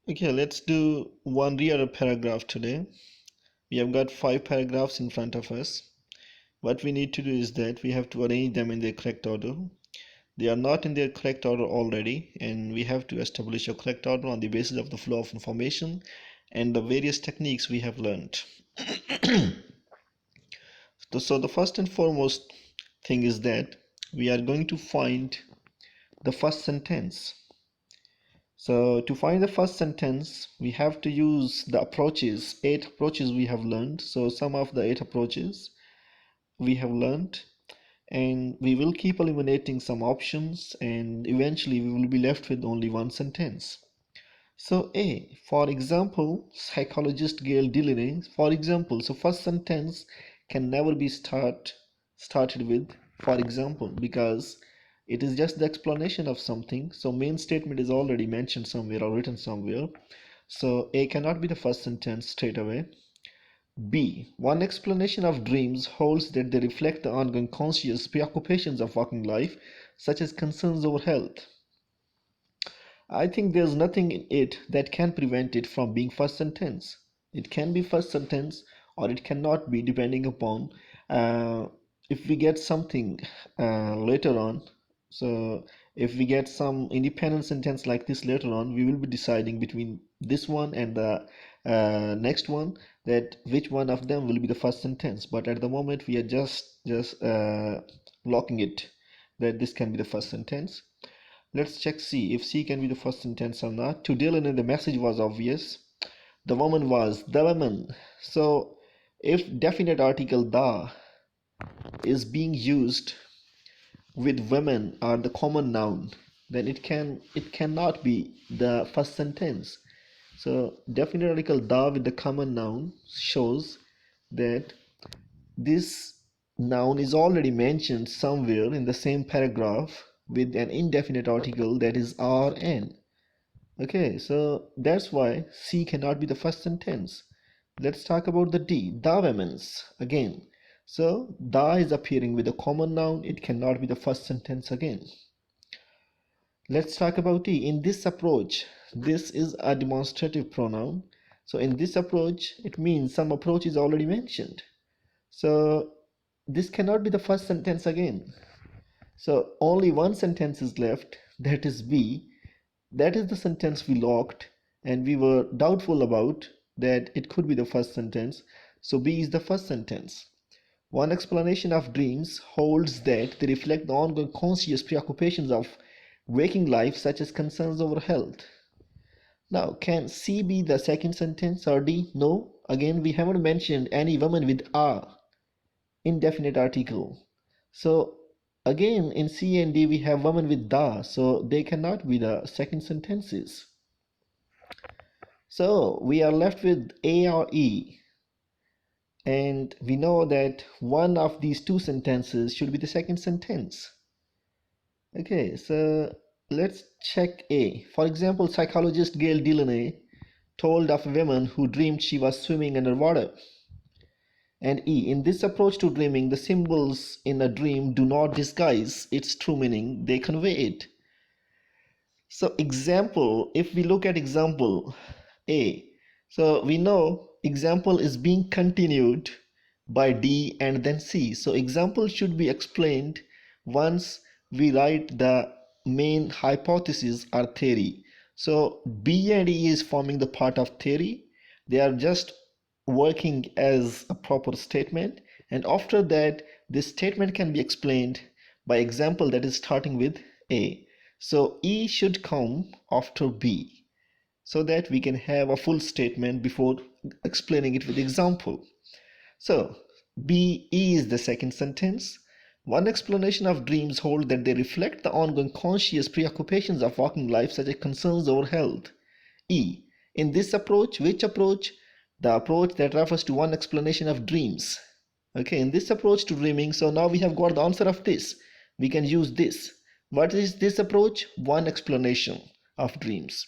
Okay, let's do one reorder paragraph today. We have got 5 paragraphs in front of us. What we need to do is that we have to arrange them in their correct order. They are not in their correct order already, and we have to establish a correct order on the basis of the flow of information and the various techniques we have learned. So the first and foremost thing is that we are going to find the first sentence. So to find the first sentence, we have to use the approaches, 8 approaches we have learned. So some of the 8 approaches we have learned, and we will keep eliminating some options, and eventually we will be left with only one sentence. So A, for example, psychologist Gail Delaney, for example. So first sentence can never be started with for example, because it is just the explanation of something. So main statement is already mentioned somewhere or written somewhere. So A cannot be the first sentence straight away. B, one explanation of dreams holds that they reflect the ongoing conscious preoccupations of working life, such as concerns over health. I think there's nothing in it that can prevent it from being first sentence. It can be first sentence or it cannot be, depending upon uh, if we get something later on. So if we get some independent sentence like this later on, we will be deciding between this one and the next one, that which one of them will be the first sentence. But at the moment we are just locking it that this can be the first sentence. Let's check C, if C can be the first sentence or not. To Dylan, the message was obvious. The woman was the woman. So if definite article the is being used with women or the common noun, then it cannot be the first sentence. So definite article the with the common noun shows that this noun is already mentioned somewhere in the same paragraph with an indefinite article, that is rn. Okay, so that's why C cannot be the first sentence. Let's talk about the D, the women's again. So the is appearing with a common noun, it cannot be the first sentence again. Let's talk about E. In this approach, this is a demonstrative pronoun. So in this approach, it means some approach is already mentioned. So this cannot be the first sentence again. So only one sentence is left, that is B. That is the sentence we locked and we were doubtful about that it could be the first sentence. So B is the first sentence. One explanation of dreams holds that they reflect the ongoing conscious preoccupations of waking life, such as concerns over health. Now, can C be the second sentence or D? No. Again, we haven't mentioned any woman with a indefinite article. So again, in C and D we have woman with da, so they cannot be the second sentences. So we are left with A or E, and we know that one of these two sentences should be the second sentence. Okay, so let's check A. For example, psychologist Gail Delaney told of a woman who dreamed she was swimming underwater. And E, in this approach to dreaming, the symbols in a dream do not disguise its true meaning, they convey it. So example, if we look at example A, so we know example is being continued by D and then C. So example should be explained once we write the main hypothesis or theory. So B and E is forming the part of theory. They are just working as a proper statement, and after that this statement can be explained by example that is starting with A. So E should come after B so that we can have a full statement before explaining it with example. So B, E is the second sentence. One explanation of dreams hold that they reflect the ongoing conscious preoccupations of working life, such as concerns over health. E, in this approach, which approach? The approach that refers to one explanation of dreams. Okay, in this approach to dreaming, so now we have got the answer of this. We can use this. What is this approach? One explanation of dreams.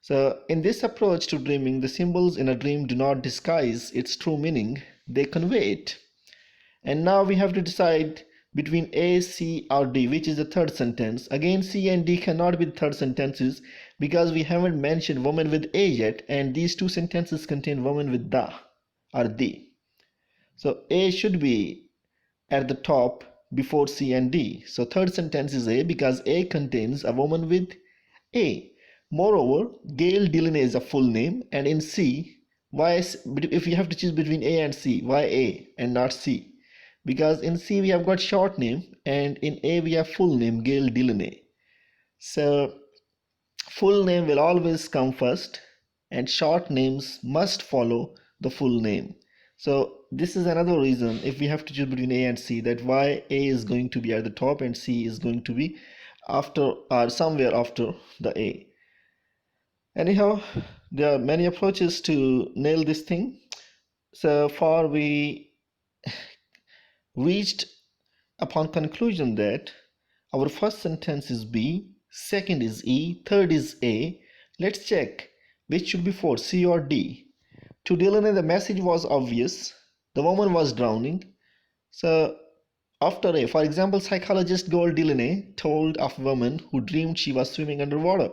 So in this approach to dreaming, the symbols in a dream do not disguise its true meaning, they convey it. And now we have to decide between A, C or D, which is the third sentence. Again, C and D cannot be the third sentences because we haven't mentioned woman with a yet, and these two sentences contain woman with the or the. So a should be at the top before C and D. So third sentence is A because A contains a woman with A. Moreover, Gail Delaney is a full name, and in C, why if you have to choose between A and C, why A and not C? Because in C we have got short name and in A we have full name Gail Delaney. So full name will always come first and short names must follow the full name. So this is another reason if we have to choose between A and C, that why A is going to be at the top and C is going to be after or somewhere after the A. Anyhow, there are many approaches to nail this thing. So far we reached upon conclusion that our first sentence is B, second is E, third is A. Let's check which should be for C or D. To Dylan, the message was obvious. The woman was drowning. So after A, for example, psychologist Gold Delaney told of a woman who dreamed she was swimming underwater.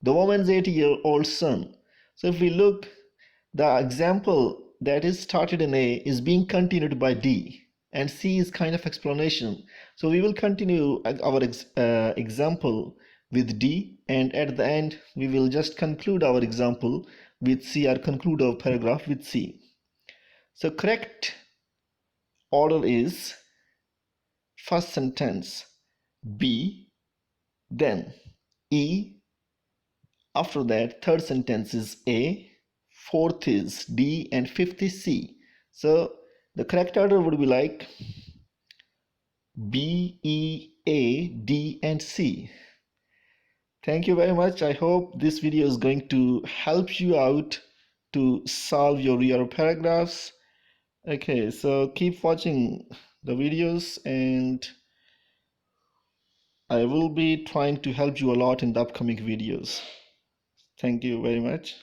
The woman's 80-year-old son. So if we look, the example that is started in A is being continued by D, and C is kind of explanation. So we will continue our example with D, and at the end we will just conclude our example with C, or conclude our paragraph with C. So correct order is first sentence B, then E, after that third sentence is A, fourth is D, and fifth is C. So the correct order would be like B, E, A, D, and C. Thank you very much. I hope this video is going to help you out to solve your reorder paragraphs. Okay, so keep watching the videos and I will be trying to help you a lot in the upcoming videos. Thank you very much.